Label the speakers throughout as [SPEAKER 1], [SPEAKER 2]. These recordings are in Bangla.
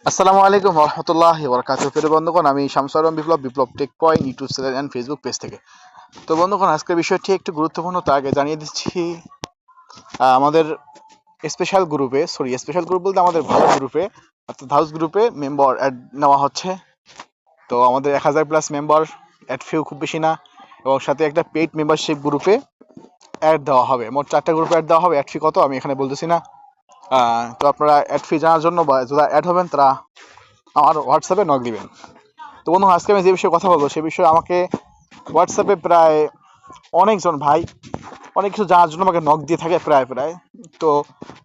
[SPEAKER 1] আসসালামু আলাইকুম রহমতুল্লাহ বরকাতুহু। প্রিয় বন্ধুগণ, আমি Shamsur Rahman Biplob, Biplob tech point YouTube channel and Facebook page থেকে। তো বন্ধুগণ, আজকের বিষয়টি একটু গুরুত্বপূর্ণ, তার আগে জানিয়ে দিচ্ছি আমাদের স্পেশাল গ্রুপ বলতে আমাদের ভালো গ্রুপে, অর্থাৎ হাউস গ্রুপে মেম্বার অ্যাড নেওয়া হচ্ছে। তো আমাদের 1000+ মেম্বার, অ্যাড ফিও খুব বেশি না, এবং সাথে একটা পেইড মেম্বারশিপ গ্রুপে অ্যাড দেওয়া হবে। মোট 4টা গ্রুপে অ্যাড দেওয়া হবে। অ্যাড ফি কত আমি এখানে বলতেছি না। তো আপনারা অ্যাড ফি জানার জন্য বা যারা অ্যাড হবেন তারা আমার হোয়াটসঅ্যাপে নক দিবেন। তো বন্ধু, আজকে আমি যে বিষয়ে কথা বলবো সে বিষয়ে আমাকে হোয়াটসঅ্যাপে প্রায় অনেকজন ভাই অনেক কিছু জানার জন্য আমাকে নক দিয়ে থাকে প্রায় প্রায়। তো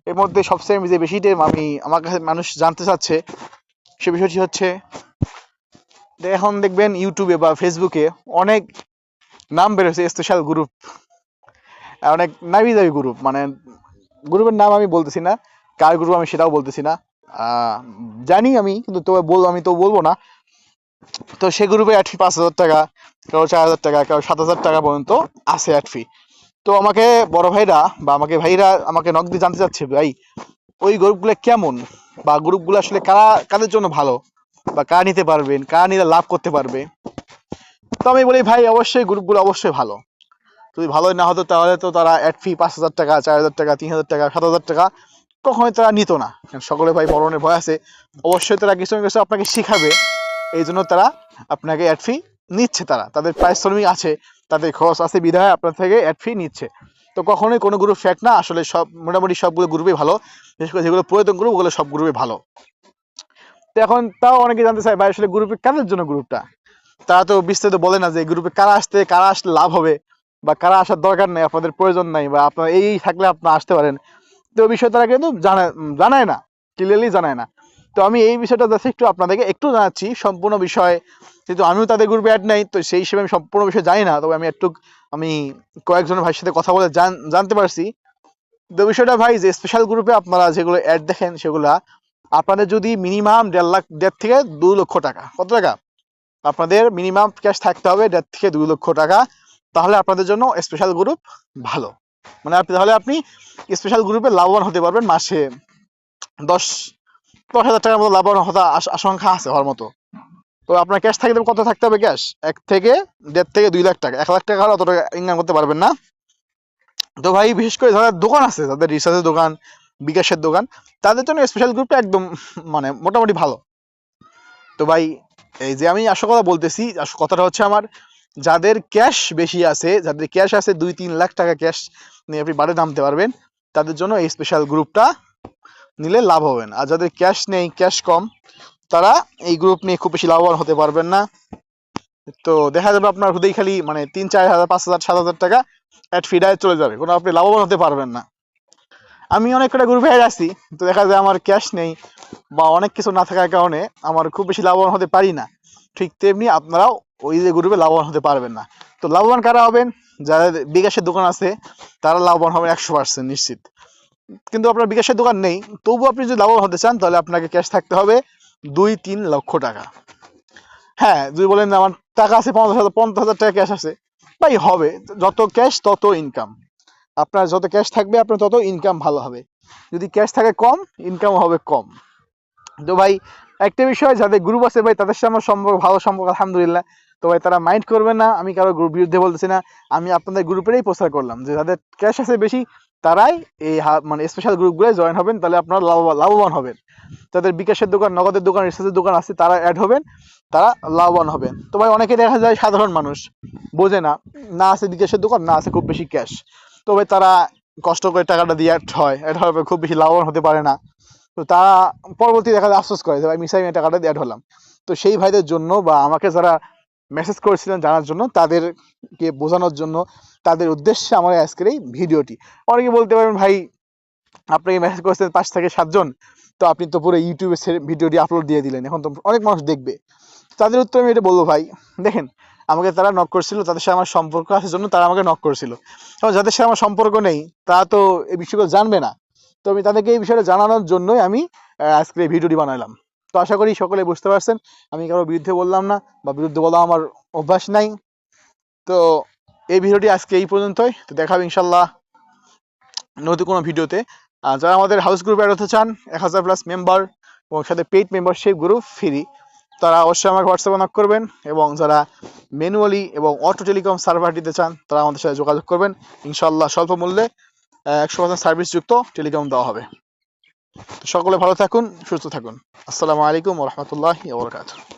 [SPEAKER 1] এর মধ্যে সবচেয়ে যে বেশিটা আমার কাছে মানুষ জানতে চাচ্ছে সে বিষয়টি হচ্ছে, এখন দেখবেন ইউটিউবে বা ফেসবুকে অনেক নাম বেরোছে স্পেশাল গ্রুপ, অনেক নামি দামি গ্রুপ, মানে গ্রুপের নাম আমি বলতেছি না, কার গ্রুপ আমি সেটাও বলতেছি না। জানি আমি, কিন্তু আমি তো বলবো না। তো সে গ্রুপে অ্যাড ফি 5,000 টাকা, কেউ 4,000 টাকা, কেউ 7,000 টাকা পর্যন্ত আছে অ্যাড ফি। তো আমাকে বড় ভাইরা বা আমাকে ভাইরা আমাকে নক দিয়ে জানতে চাচ্ছে, ভাই ওই গ্রুপগুলো কেমন, বা গ্রুপগুলো আসলে কাদের জন্য ভালো, বা কারা নিতে পারবেন, কারা নিলে লাভ করতে পারবে। তো আমি বলি, ভাই অবশ্যই গ্রুপগুলো অবশ্যই ভালো। যদি ভালোই না হতো তাহলে তো তারা অ্যাড ফি 5,000 টাকা, 4,000 টাকা, 3,000 টাকা, 7,000 টাকা কখনোই তারা নিত না। সকলে ভাই মরণের ভয় আছে, অবশ্যই তারা কিছু না কিছু আপনাকে শিখাবে, এই জন্য তারা আপনাকে অ্যাড ফি নিচ্ছে। তাদের পারিশ্রমিক আছে, তাদের খরচ আছে, বিধায় আপনার থেকে অ্যাড ফি নিচ্ছে। তো কখনোই কোনো গ্রুপ ফেক না, আসলে সব মোটামুটি সবগুলো গ্রুপই ভালো, বিশেষ করে যেগুলো পুরাতন গ্রুপ ওগুলো সব গ্রুপই ভালো। তো এখন তাও অনেকে জানতে চায়, ভাই আসলে গ্রুপে কাদের জন্য গ্রুপটা, তারা তো বিস্তারিত বলে না যে গ্রুপে কারা আসলে লাভ হবে, বা কারা আসার দরকার নেই, আপনাদের প্রয়োজন নাই, বা আপনার এই থাকলে আপনারা আসতে পারেন। তো ওই বিষয়ে তারা কিন্তু জানায় না, ক্লিয়ারলি জানায় না। তো আমি এই বিষয়টা জাস্ট একটু আপনাদেরকে একটু জানাচ্ছি সম্পূর্ণ বিষয়, যেহেতু আমিও তাদের গ্রুপে অ্যাড নাই, তো সেই হিসেবে আমি সম্পূর্ণ বিষয় জানি না। তবে আমি কয়েকজনের ভাইয়ের সাথে কথা বলে জানতে পারছি। তো বিষয়টা ভাই, যে স্পেশাল গ্রুপে আপনারা যেগুলো অ্যাড দেখেন সেগুলা আপনাদের যদি মিনিমাম 1.5 লাখ থেকে 2 লক্ষ টাকা, কত টাকা আপনাদের মিনিমাম ক্যাশ থাকতে হবে, 1.5 থেকে 2 লক্ষ টাকা, তাহলে আপনাদের জন্য স্পেশাল গ্রুপ ভালো। মানে আপনি স্পেশাল গ্রুপে লাভবান হতে পারবেন। মাসে 10,000 টাকার মতো লাভবান হওয়ার আশঙ্কা আছে হওয়ার মতো। তো আপনার ক্যাশ থাকতে কত থাকতে হবে? ক্যাশ 1 থেকে 1.5 থেকে 2 লাখ টাকা। 1 লাখ টাকা হলে অত টাকা ইনকাম করতে পারবেন না। তো ভাই, বিশেষ করে যাদের দোকান আছে, যাদের রিচার্জের দোকান, বিকাশের দোকান, তাদের জন্য স্পেশাল গ্রুপটা একদম মানে মোটামুটি ভালো। তো ভাই, এই যে আমি আসল কথা বলতেছি, কথাটা হচ্ছে আমার, যাদের ক্যাশ বেশি আছে, যাদের ক্যাশ আছে 2-3 লাখ টাকা ক্যাশ নিয়ে আপনি বাড়ি নামতে পারবেন, তাদের জন্য এই স্পেশাল গ্রুপটা নিলে লাভ হবেন। আর যাদের ক্যাশ নেই, ক্যাশ কম, তারা এই গ্রুপ নিয়ে খুব বেশি লাভবান হতে পারবেন না। তো দেখা যাবে আপনার হুদেই খালি মানে 3-4 হাজার, 5,000, 7,000 টাকা অ্যাড ফিডায় চলে যাবে, কোনো আপনি লাভবান হতে পারবেন না। আমি অনেক কটা গ্রুপে আসি, তো দেখা যায় আমার ক্যাশ নেই বা অনেক কিছু না থাকার কারণে আমার খুব বেশি লাভবান হতে পারি না। ঠিক তেমনি আপনারাও ওই যে গ্রুপে লাভবান হতে পারবেন না। তো লাভবান কারা হবেন? যাদের বিকাশের দোকান আছে তারা লাভবান হবেন 100% নিশ্চিত। কিন্তু আপনার বিকাশের দোকান নেই, তবু আপনি যদি লাভবান হতে চান তাহলে আপনাকে ক্যাশ থাকতে হবে 2-3 লক্ষ টাকা। হ্যাঁ, যদি বলেন আমার টাকা আছে 50,000 টাকা ক্যাশ আছে, ভাই হবে, যত ক্যাশ তত ইনকাম। আপনার যত ক্যাশ থাকবে আপনার তত ইনকাম ভালো হবে। যদি ক্যাশ থাকে কম, ইনকাম হবে কম। তো ভাই, একটা বিষয়, যাদের গ্রুপ আছে ভাই তাদের সাথে আমার ভালো সম্পর্ক আলহামদুলিল্লাহ। তো ভাই তারা মাইন্ড করবে না, আমি কারো গ্রুপ বিরুদ্ধে বলতেছি না, আমি আপনাদের গ্রুপেরই প্রচার করলাম যে যাদের ক্যাশ আছে বেশি তারাই এই মানে স্পেশাল গ্রুপগুলোয় জয়েন হবেন, তাহলে আপনারা লাভবান হবেন। যাদের বিকাশের দোকান, নগদের দোকান, রিচার্জের দোকান আছে তারা অ্যাড হবেন, তারা লাভবান হবেন। তো ভাই, অনেকে দেখা যায় সাধারণ মানুষ বোঝে না, না আছে বিকাশের দোকান, না আছে খুব বেশি ক্যাশ, তো ভাই তারা কষ্ট করে টাকাটা দিয়ে অ্যাড হওয়ার পর খুব বেশি লাভবান হতে পারে না। তো তারা পরবর্তী দেখা যায় আফসোস করে যে ভাই মিসাই আমি টাকাটা দিয়ে অ্যাড হলাম। তো সেই ভাইদের জন্য, বা আমাকে যারা মেসেজ করেছিলেন জানার জন্য, তাদেরকে বোঝানোর জন্য, তাদের উদ্দেশ্যে আমার আজকের এই ভিডিওটি। অনেকে বলতে পারেন, ভাই আপনাকে মেসেজ করেছেন 5 থেকে 7 জন, তো আপনি তো পুরো ইউটিউবে ভিডিওটি আপলোড দিয়ে দিলেন, এখন তো অনেক মানুষ দেখবে। তাদের উত্তর আমি এটা বলবো, ভাই দেখেন, আমাকে তারা নক করেছিল, তাদের সাথে আমার সম্পর্ক আছে জন্য তারা আমাকে নক করেছিল। এবং যাদের সাথে আমার সম্পর্ক নেই তারা তো এই বিষয়গুলো জানবে না। তো আমি তাদেরকে এই বিষয়টা জানানোর জন্যই আমি আজকে এই ভিডিওটি বানালাম। তো আশা করি সকলে বুঝতে পারছেন, আমি কারোর বিরুদ্ধে বললাম না, বা বিরুদ্ধে বলা আমার অভ্যাস নাই। তো এই ভিডিওটি আজকে এই পর্যন্তই। তো দেখা হবে ইনশাল্লাহ নতুন কোনো ভিডিওতে। যারা আমাদের হাউস গ্রুপে অ্যাড হতে চান, 1000+ মেম্বার, এবং সাথে পেইড মেম্বারশিপ গ্রুপ ফ্রি। তারা অবশ্যই আমাকে হোয়াটসঅ্যাপে নক করবেন, এবং যারা ম্যানুয়ালি এবং অটো টেলিকম সার্ভার দিতে চান তারা আমাদের সাথে যোগাযোগ করবেন। ইনশাআল্লাহ স্বল্প মূল্যে 100% সার্ভিসযুক্ত টেলিকম দেওয়া হবে। তো সকলে ভালো থাকুন, সুস্থ থাকুন। আসসালামু আলাইকুম ওয়া রাহমাতুল্লাহি ওয়া বারাকাতুহু।